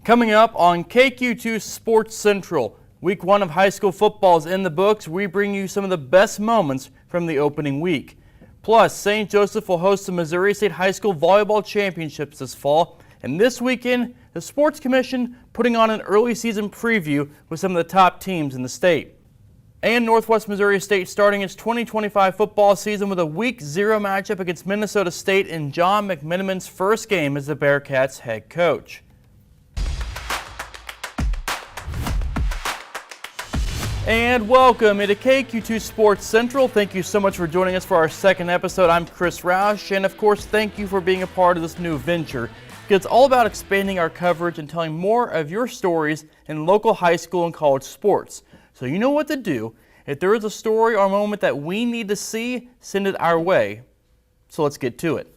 Coming up on KQ2 Sports Central, Week 1 of high school football is in the books. We bring you some of the best moments from the opening week. Plus, St. Joseph will host the Missouri State High School Volleyball Championships this fall. And this weekend, the Sports Commission putting on an early season preview with some of the top teams in the state. And Northwest Missouri State starting its 2025 football season with a Week 0 matchup against Minnesota State in John McMenamin's first game as the Bearcats' head coach. And welcome into KQ2 Sports Central. Thank you so much for joining us for our second episode. I'm Chris Roush, and of course, thank you for being a part of this new venture. It's all about expanding our coverage and telling more of your stories in local high school and college sports. So you know what to do. If there is a story or moment that we need to see, send it our way. So let's get to it.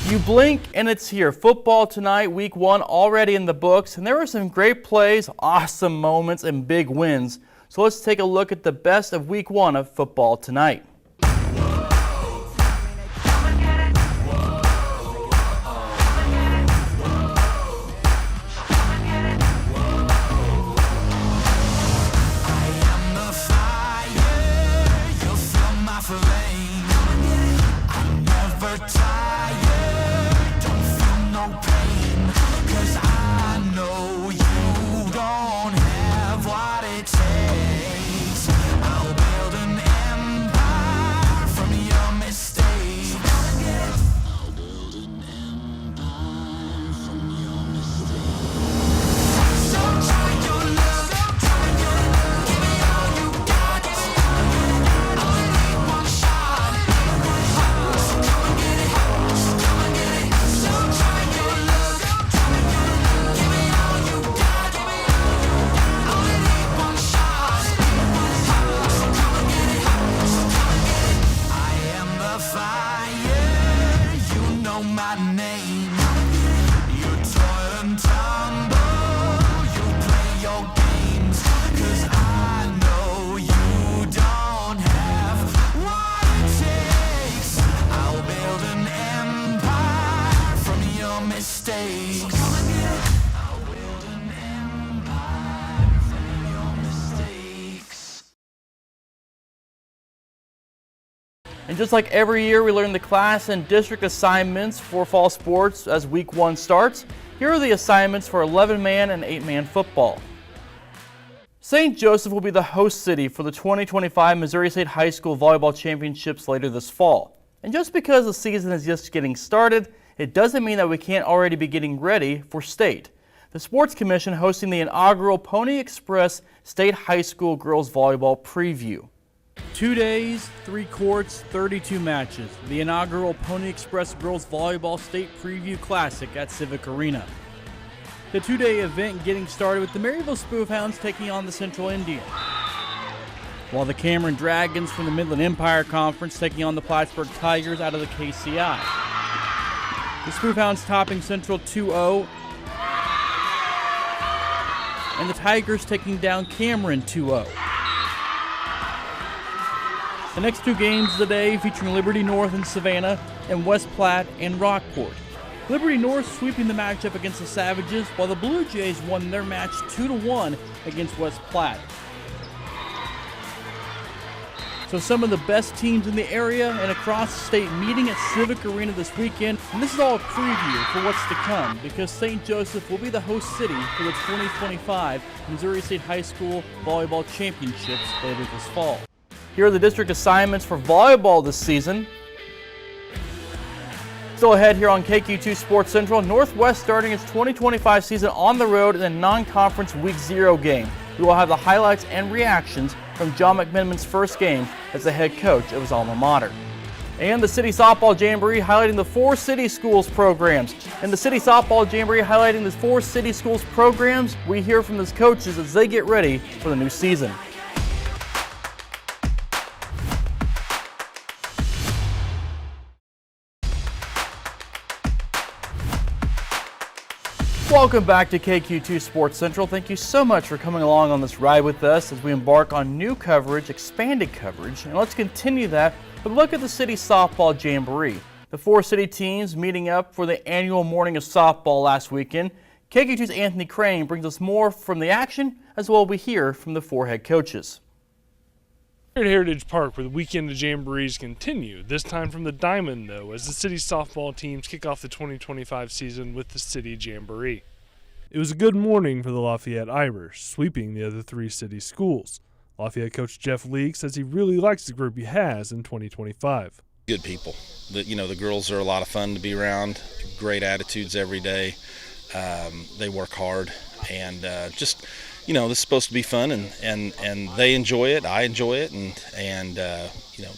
You blink and it's here. Football tonight, Week 1 already in the books, and there were some great plays, awesome moments, and big wins. So let's take a look at the best of Week 1 of football tonight. And just like every year, we learn the class and district assignments for fall sports as Week 1 starts. Here are the assignments for 11-man and 8-man football. St. Joseph will be the host city for the 2025 Missouri State High School Volleyball Championships later this fall. And just because the season is just getting started, it doesn't mean that we can't already be getting ready for state. The Sports Commission hosting the inaugural Pony Express State High School Girls Volleyball Preview. 2 days, 3 courts, 32 matches. The inaugural Pony Express Girls Volleyball State Preview Classic at Civic Arena. The 2-day event getting started with the Maryville Spoofhounds taking on the Central Indians, while the Cameron Dragons from the Midland Empire Conference taking on the Plattsburgh Tigers out of the KCI. The Spoofhounds topping Central 2-0, and the Tigers taking down Cameron 2-0. The next 2 games of the day featuring Liberty North and Savannah and West Platte and Rockport. Liberty North sweeping the matchup against the Savages, while the Blue Jays won their match 2-1 against West Platte. So some of the best teams in the area and across the state meeting at Civic Arena this weekend. And this is all a preview for what's to come, because St. Joseph will be the host city for the 2025 Missouri State High School Volleyball Championships later this fall. Here are the district assignments for volleyball this season. Still ahead here on KQ2 Sports Central, Northwest starting its 2025 season on the road in a non-conference Week 0 game. We will have the highlights and reactions from John McMenamin's first game as the head coach of his alma mater. And the City Softball Jamboree highlighting the 4 City Schools programs. And the City Softball Jamboree highlighting the 4 City Schools programs, we hear from those coaches as they get ready for the new season. Welcome back to KQ2 Sports Central. Thank you so much for coming along on this ride with us as we embark on new coverage, expanded coverage, and let's continue that with a look at the City Softball Jamboree. The four city teams meeting up for the annual morning of softball last weekend. KQ2's Anthony Crane brings us more from the action, as well as we hear from the four head coaches. Here at Heritage Park, where the weekend of jamborees continue, this time from the diamond, though, as the city softball teams kick off the 2025 season with the City Jamboree. It was a good morning for the Lafayette Irish, sweeping the other three city schools. Lafayette coach Jeff Leake says he really likes the group he has in 2025. Good people. The girls are a lot of fun to be around, great attitudes every day. They work hard, and this is supposed to be fun, and they enjoy it. I enjoy it, and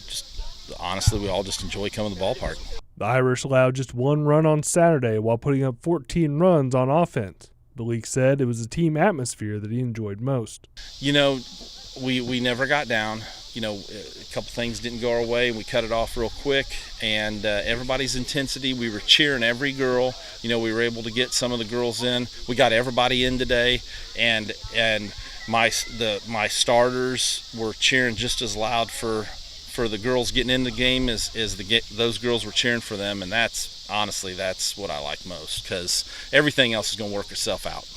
just honestly, we all just enjoy coming to the ballpark. The Irish allowed just one run on Saturday while putting up 14 runs on offense. The league said it was the team atmosphere that he enjoyed most. We never got down. A couple things didn't go our way. We cut it off real quick, and everybody's intensity. We were cheering every girl. We were able to get some of the girls in. We got everybody in today, and my starters were cheering just as loud for the girls getting in the game as those girls were cheering for them, and that's what I like most, because everything else is going to work itself out.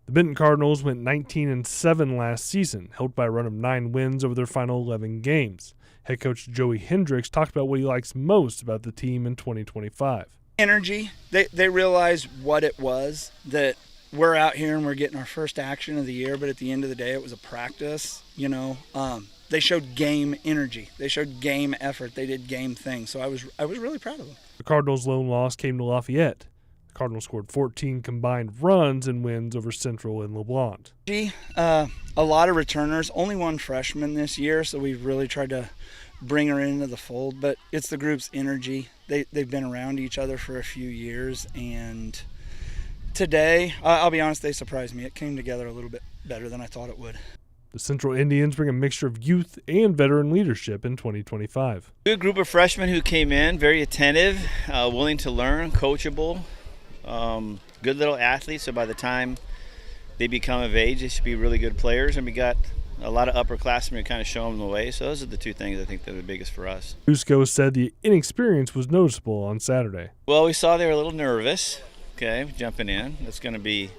The Benton Cardinals went 19-7 last season, helped by a run of 9 wins over their final 11 games. Head coach Joey Hendricks talked about what he likes most about the team in 2025. Energy. They realized what it was, that we're out here and we're getting our first action of the year, but at the end of the day it was a practice. They showed game energy. They showed game effort. They did game things. So I was really proud of them. The Cardinals' lone loss came to Lafayette. The Cardinals scored 14 combined runs and wins over Central and LeBlanc. A lot of returners, only one freshman this year, so we've really tried to bring her into the fold. But it's the group's energy. They've been around each other for a few years, and today, I'll be honest, they surprised me. It came together a little bit better than I thought it would. The Central Indians bring a mixture of youth and veteran leadership in 2025. Good group of freshmen who came in, very attentive, willing to learn, coachable. Good little athletes, so by the time they become of age, they should be really good players. And we got a lot of upperclassmen who kind of show them the way. So those are the two things I think that are the biggest for us. Dusko said the inexperience was noticeable on Saturday. Well, we saw they were a little nervous, jumping in. That's going to be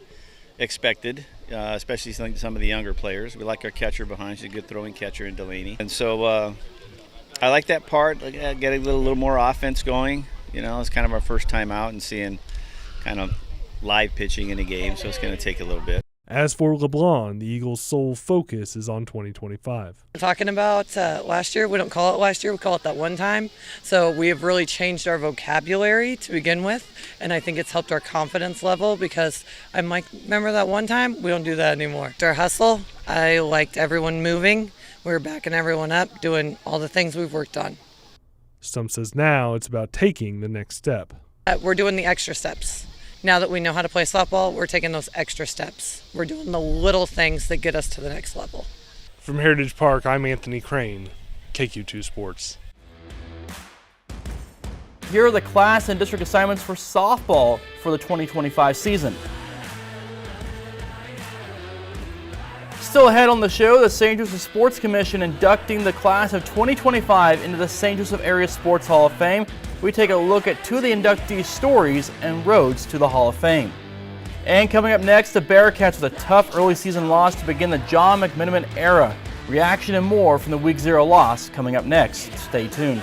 expected, especially some of the younger players. We like our catcher behind. She's a good throwing catcher in Delaney. And so I like that part, getting a little more offense going. It's kind of our first time out and seeing kind of live pitching in a game, so it's going to take a little bit. As for LeBlanc, the Eagles' sole focus is on 2025. Talking about last year, we don't call it last year, we call it that one time. So we have really changed our vocabulary to begin with, and I think it's helped our confidence level, because I'm like, remember that one time? We don't do that anymore. Our hustle, I liked everyone moving. We were backing everyone up, doing all the things we've worked on. Stump says now it's about taking the next step. We're doing the extra steps. Now that we know how to play softball, we're taking those extra steps. We're doing the little things that get us to the next level. From Heritage Park, I'm Anthony Crane, KQ2 Sports. Here are the class and district assignments for softball for the 2025 season. Still ahead on the show, the St. Joseph Sports Commission inducting the class of 2025 into the St. Joseph Area Sports Hall of Fame. We take a look at two of the inductees' stories and roads to the Hall of Fame. And coming up next, the Bearcats with a tough early season loss to begin the John McMenamin era. Reaction and more from the Week 0 loss coming up next. Stay tuned.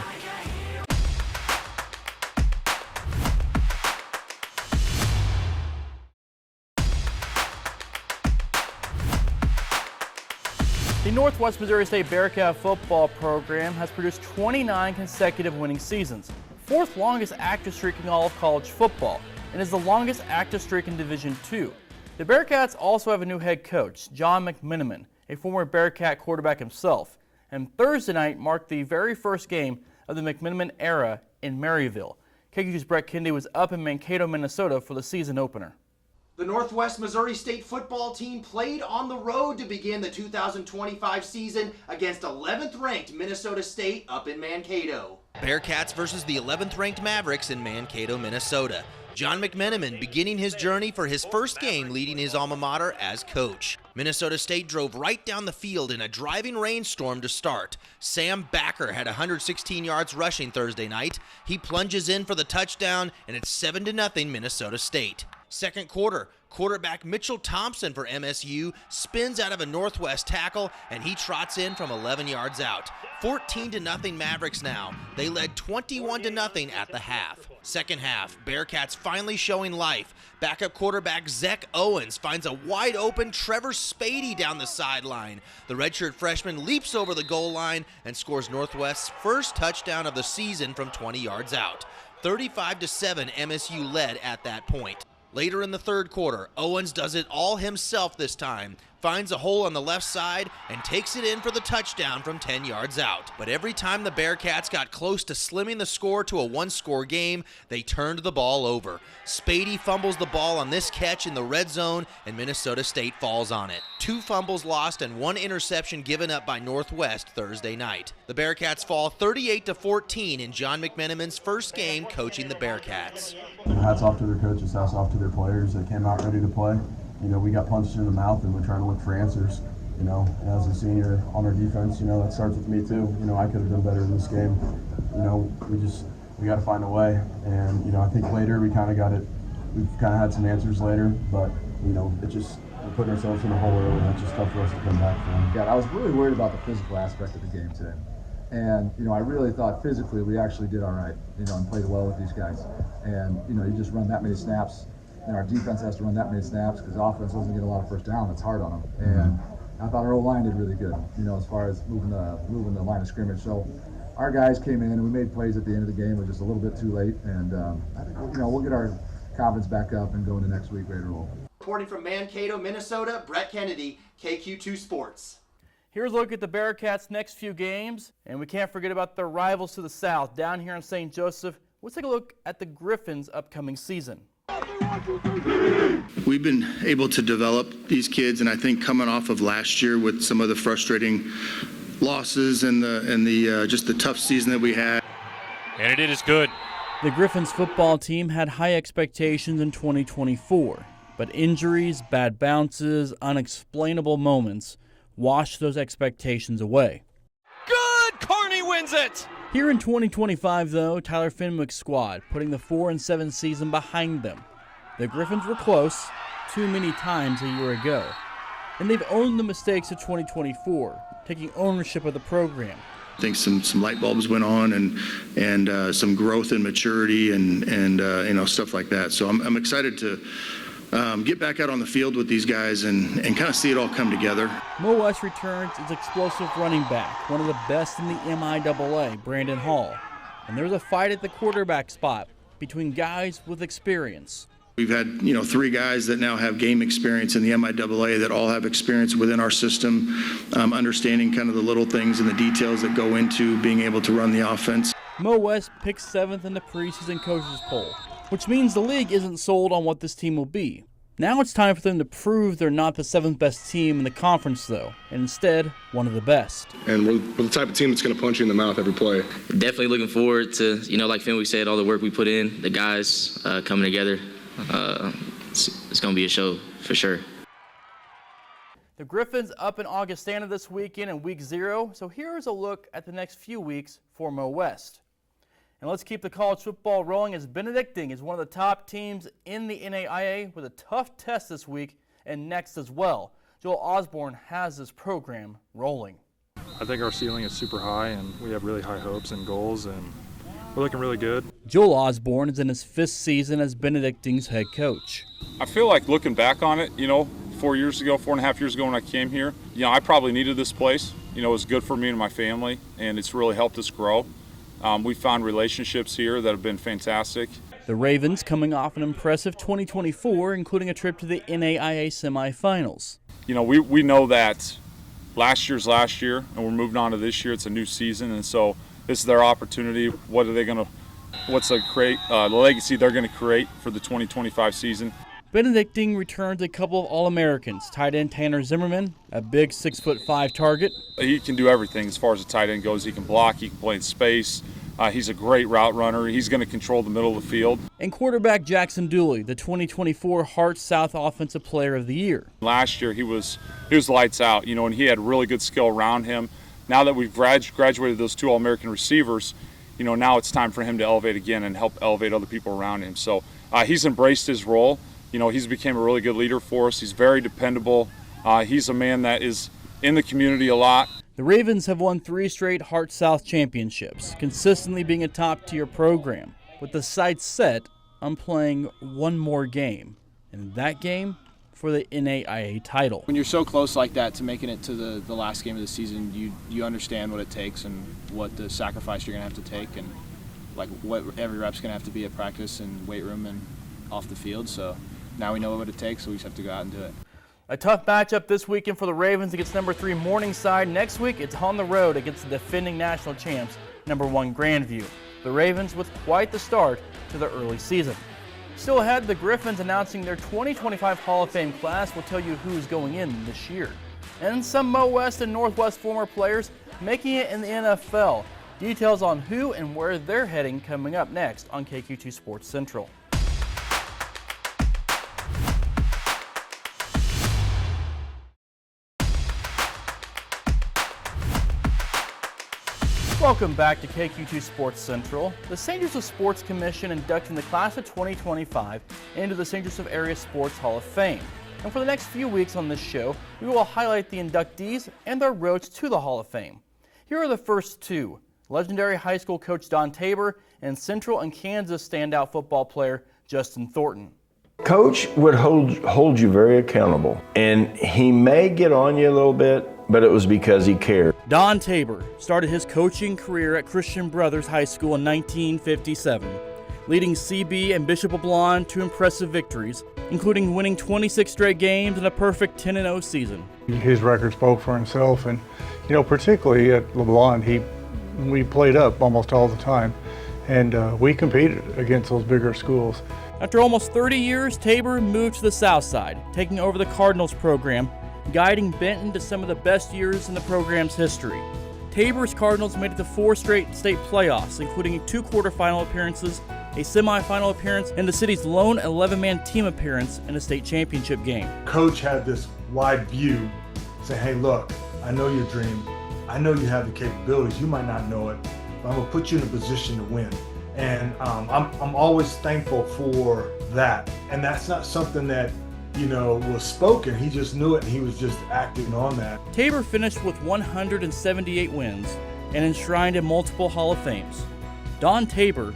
The Northwest Missouri State Bearcat football program has produced 29 consecutive winning seasons, fourth longest active streak in all of college football, and is the longest active streak in Division II. The Bearcats also have a new head coach, John McMenamin, a former Bearcat quarterback himself, and Thursday night marked the very first game of the McMenamin era in Maryville. KQ2's Brett Kendi was up in Mankato, Minnesota for the season opener. The Northwest Missouri State football team played on the road to begin the 2025 season against 11th-ranked Minnesota State up in Mankato. Bearcats versus the 11th-ranked Mavericks in Mankato, Minnesota. John McMenamin beginning his journey for his first game leading his alma mater as coach. Minnesota State drove right down the field in a driving rainstorm to start. Sam Backer had 116 yards rushing Thursday night. He plunges in for the touchdown, and it's 7-0 Minnesota State. Second quarter, quarterback Mitchell Thompson for MSU spins out of a Northwest tackle, and he trots in from 11 yards out. 14-0 Mavericks now. They led 21-0 at the half. Second half, Bearcats finally showing life. Backup quarterback Zach Owens finds a wide-open Trevor Spady down the sideline. The redshirt freshman leaps over the goal line and scores Northwest's first touchdown of the season from 20 yards out. 35-7 MSU led at that point. Later in the third quarter, Owens does it all himself this time, finds a hole on the left side, and takes it in for the touchdown from 10 yards out. But every time the Bearcats got close to slimming the score to a one-score game, they turned the ball over. Spady fumbles the ball on this catch in the red zone, and Minnesota State falls on it. 2 fumbles lost and 1 interception given up by Northwest Thursday night. The Bearcats fall 38-14 in John McMenamin's first game coaching the Bearcats. Hats off to their coaches, hats off to their players. They came out ready to play. We got punched in the mouth and we're trying to look for answers. As a senior on our defense, that starts with me too. I could have done better in this game. We got to find a way. And, I think later we've kind of had some answers later, but, we're putting ourselves in a hole early, and that's just tough for us to come back from. Yeah, I was really worried about the physical aspect of the game today. And, I really thought physically we actually did all right, and played well with these guys. And, you just run that many snaps, and our defense has to run that many snaps because offense doesn't get a lot of first down. It's hard on them. And I thought our O-line did really good, as far as moving the line of scrimmage. So our guys came in and we made plays at the end of the game. It was just a little bit too late. And, I think, we'll get our confidence back up and go into next week ready to roll. Reporting from Mankato, Minnesota, Brett Kennedy, KQ2 Sports. Here's a look at the Bearcats' next few games, and we can't forget about their rivals to the south down here in St. Joseph. Let's take a look at the Griffins' upcoming season. We've been able to develop these kids, and I think coming off of last year with some of the frustrating losses and the just the tough season that we had. And it is good. The Griffins football team had high expectations in 2024, but injuries, bad bounces, unexplainable moments washed those expectations away. Good! Kearney wins it! Here in 2025, though, Tyler Fenwick's squad putting the 4-7 season behind them. The Griffins were close too many times a year ago, and they've owned the mistakes of 2024, taking ownership of the program. I think some light bulbs went on and some growth and maturity and stuff like that. So I'm excited to get back out on the field with these guys and kind of see it all come together. Mo West returns as explosive running back, one of the best in the MIAA, Brandon Hall. And there's a fight at the quarterback spot between guys with experience. We've had, 3 guys that now have game experience in the MIAA that all have experience within our system, understanding kind of the little things and the details that go into being able to run the offense. Mo West picked 7th in the preseason coaches poll, which means the league isn't sold on what this team will be. Now it's time for them to prove they're not the 7th best team in the conference, though, and instead one of the best. And we're the type of team that's going to punch you in the mouth every play. Definitely looking forward to, like Fenwick said, all the work we put in, the guys coming together. It's going to be a show for sure. The Griffins up in Augustana this weekend in week 0, so here is a look at the next few weeks for Mo West. And let's keep the college football rolling as Benedictine is one of the top teams in the NAIA with a tough test this week and next as well. Joel Osborne has this program rolling. I think our ceiling is super high and we have really high hopes and goals and we're looking really good. Joel Osborne is in his 5th season as Benedictine's head coach. I feel like looking back on it, 4.5 years ago when I came here, I probably needed this place. It was good for me and my family and it's really helped us grow. We found relationships here that have been fantastic. The Ravens coming off an impressive 2024, including a trip to the NAIA semifinals. We know that last year's last year, and we're moving on to this year. It's a new season, and so this is their opportunity. What's the legacy they're going to create for the 2025 season? Benedictine returns a couple of All-Americans. Tight end Tanner Zimmerman, a big 6'5" target. He can do everything as far as the tight end goes. He can block, he can play in space. He's a great route runner. He's going to control the middle of the field. And quarterback Jackson Dooley, the 2024 Hart South Offensive Player of the Year. Last year he was lights out, and he had really good skill around him. Now that we've graduated those 2 All-American receivers, now it's time for him to elevate again and help elevate other people around him. So he's embraced his role. He's became a really good leader for us. He's very dependable. He's a man that is in the community a lot. The Ravens have won 3 straight Hart South championships, consistently being a top-tier program, with the sights set on playing one more game, and that game for the NAIA title. When you're so close like that to making it to the last game of the season, you understand what it takes and what the sacrifice you're going to have to take, and like what every rep's going to have to be at practice and weight room and off the field. So now we know what it takes, so we just have to go out and do it. A tough matchup this weekend for the Ravens against number 3 Morningside. Next week, it's on the road against the defending national champs, number 1 Grandview. The Ravens with quite the start to the early season. Still ahead, the Griffins announcing their 2025 Hall of Fame class will tell you who's going in this year. And some Mo West and Northwest former players making it in the NFL. Details on who and where they're heading coming up next on KQ2 Sports Central. Welcome back to KQ2 Sports Central. The St. Joseph Sports Commission inducting the class of 2025 into the St. Joseph Area Sports Hall of Fame. And for the next few weeks on this show, we will highlight the inductees and their roads to the Hall of Fame. Here are the first 2, legendary high school coach Don Tabor and Central and Kansas standout football player Justin Thornton. Coach would hold you very accountable, and he may get on you a little bit, but it was because he cared. Don Tabor started his coaching career at Christian Brothers High School in 1957, leading CB and Bishop LeBlond to impressive victories, including winning 26 straight games and a perfect 10-0 season. His record spoke for himself, and particularly at LeBlond, we played up almost all the time, and we competed against those bigger schools. After almost 30 years, Tabor moved to the South Side, taking over the Cardinals program, guiding Benton to some of the best years in the program's history. Tabor's Cardinals made it to 4 straight state playoffs, including 2 quarterfinal appearances, a semifinal appearance, and the city's lone 11-man team appearance in a state championship game. Coach had this wide view, saying, hey, look, I know your dream. I know you have the capabilities. You might not know it, but I'm going to put you in a position to win. And I'm always thankful for that. And that's not something that was spoken. He just knew it, and he was just acting on that. Tabor finished with 178 wins and enshrined in multiple Hall of Fames. Don Tabor,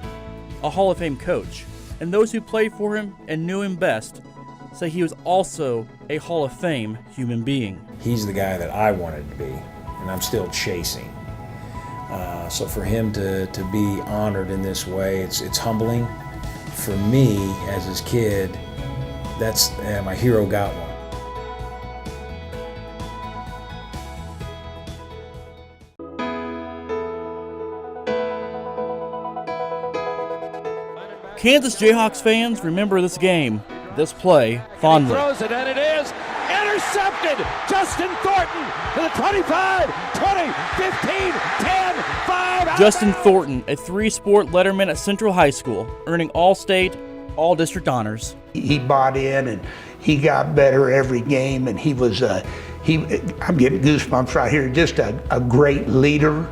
a Hall of Fame coach, and those who played for him and knew him best say he was also a Hall of Fame human being. He's the guy that I wanted to be, and I'm still chasing. So for him to be honored in this way, it's humbling. For me, as his kid, that's my hero got one. Kansas Jayhawks fans remember this game, this play, fondly. He throws it, and it is intercepted. Justin Thornton to the 25, 20, 15, 10, 5. Justin Thornton, a 3-sport letterman at Central High School, earning all-state, all-district honors. He bought in, and he got better every game, and he was I'm getting goosebumps right here. Just a great leader.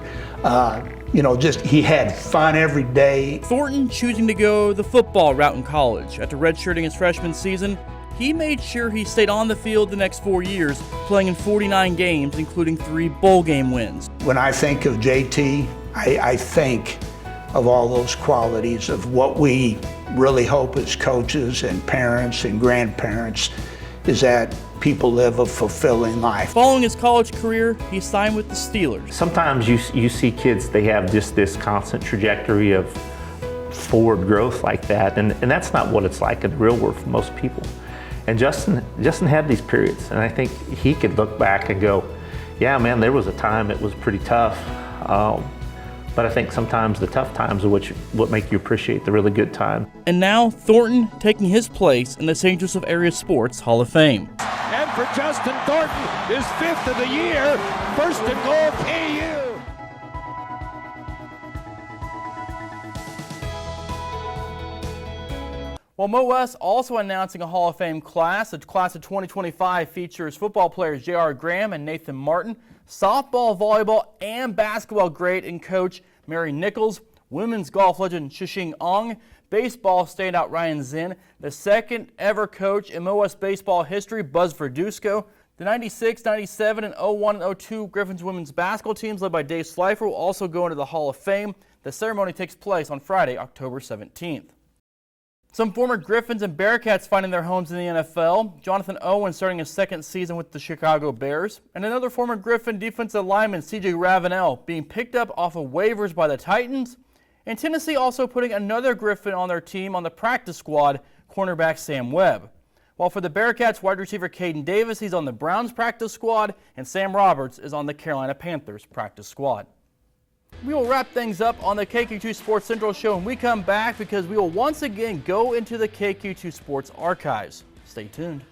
He had fun every day. Thornton choosing to go the football route in college. After redshirting his freshman season, he made sure he stayed on the field the next 4 years, playing in 49 games, including 3 bowl game wins. When I think of JT, I think of all those qualities of what we really hope as coaches and parents and grandparents is that people live a fulfilling life. Following his college career, he signed with the Steelers. Sometimes you see kids, they have just this constant trajectory of forward growth like that, and that's not what it's like in the real world for most people. And Justin had these periods, and I think he could look back and go, yeah, man, there was a time it was pretty tough. But I think sometimes the tough times are what make you appreciate the really good time. And now Thornton taking his place in the St. Joseph Area Sports Hall of Fame. And for Justin Thornton, his 5th of the year, first and goal KU. Well, Mo West also announcing a Hall of Fame class. The class of 2025 features football players J.R. Graham and Nathan Martin, softball, volleyball, and basketball great and coach Mary Nichols, women's golf legend Shishing Ong, baseball standout Ryan Zinn, the second ever coach in Mo West baseball history, Buzz Verduzco. The 96, 97, and 01 and 02 Griffins women's basketball teams led by Dave Slifer will also go into the Hall of Fame. The ceremony takes place on Friday, October 17th. Some former Griffins and Bearcats finding their homes in the NFL. Jonathan Owen starting his second season with the Chicago Bears. And another former Griffin defensive lineman, C.J. Ravenel, being picked up off of waivers by the Titans. And Tennessee also putting another Griffin on their team on the practice squad, cornerback Sam Webb. While for the Bearcats, wide receiver Caden Davis, he's on the Browns practice squad, and Sam Roberts is on the Carolina Panthers practice squad. We will wrap things up on the KQ2 Sports Central show when we come back, because we will once again go into the KQ2 Sports archives. Stay tuned.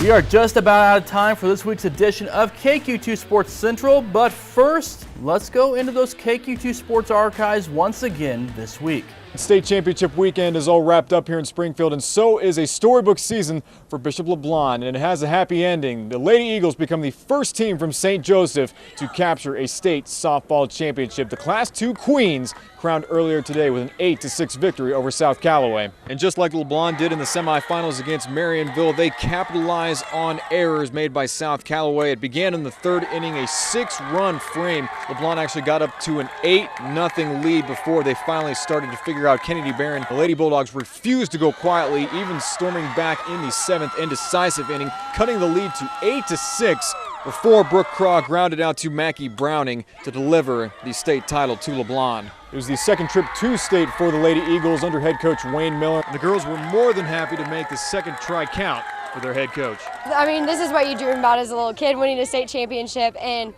We are just about out of time for this week's edition of KQ2 Sports Central, but first, let's go into those KQ2 Sports archives once again this week. State championship weekend is all wrapped up here in Springfield, and so is a storybook season for Bishop LeBlond, and it has a happy ending. The Lady Eagles become the first team from St. Joseph to capture a state softball championship. The Class 2 Queens crowned earlier today with an 8-6 victory over South Callaway. And just like LeBlond did in the semifinals against Marionville, they capitalized on errors made by South Callaway. It began in the third inning, a 6-run frame. LeBlond actually got up to an 8-0 lead before they finally started to figure out Kennedy Barron. The Lady Bulldogs refused to go quietly, even storming back in the 7th and decisive inning, cutting the lead to 8-6 before Brooke Craw grounded out to Mackie Browning to deliver the state title to LeBlond. It was the second trip to state for the Lady Eagles under head coach Wayne Miller. The girls were more than happy to make the second try count for their head coach. I mean, this is what you dream about as a little kid, winning a state championship, and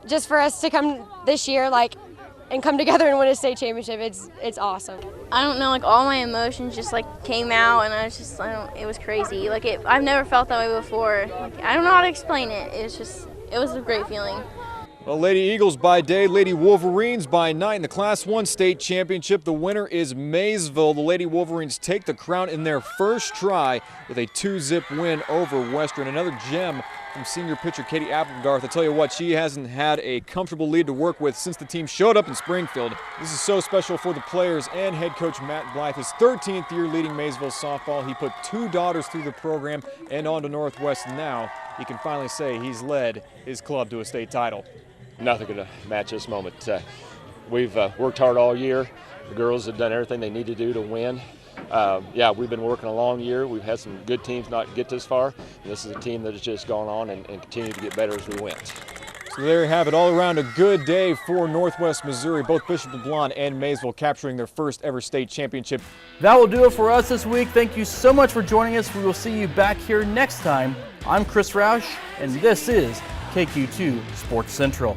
just for us to come this year, and come together and win a state championship, it's awesome. I don't know, all my emotions just came out, and I was just, it was crazy. I've never felt that way before. I don't know how to explain it. It was a great feeling. Well, Lady Eagles by day, Lady Wolverines by night in the Class 1 state championship. The winner is Maysville. The Lady Wolverines take the crown in their first try with a 2-zip win over Western. Another gem from senior pitcher Katie Applegarth. I tell you what, she hasn't had a comfortable lead to work with since the team showed up in Springfield. This is so special for the players and head coach Matt Blythe. His 13th year leading Maysville softball. He put 2 daughters through the program and on to Northwest. Now he can finally say he's led his club to a state title. Nothing could match this moment. We've worked hard all year. The girls have done everything they need to do to win. We've been working a long year. We've had some good teams not get this far. And this is a team that has just gone on and continue to get better as we win. So there you have it, all around a good day for Northwest Missouri. Both Bishop LeBlond and Maysville capturing their first ever state championship. That will do it for us this week. Thank you so much for joining us. We will see you back here next time. I'm Chris Roush, and this is KQ2 Sports Central.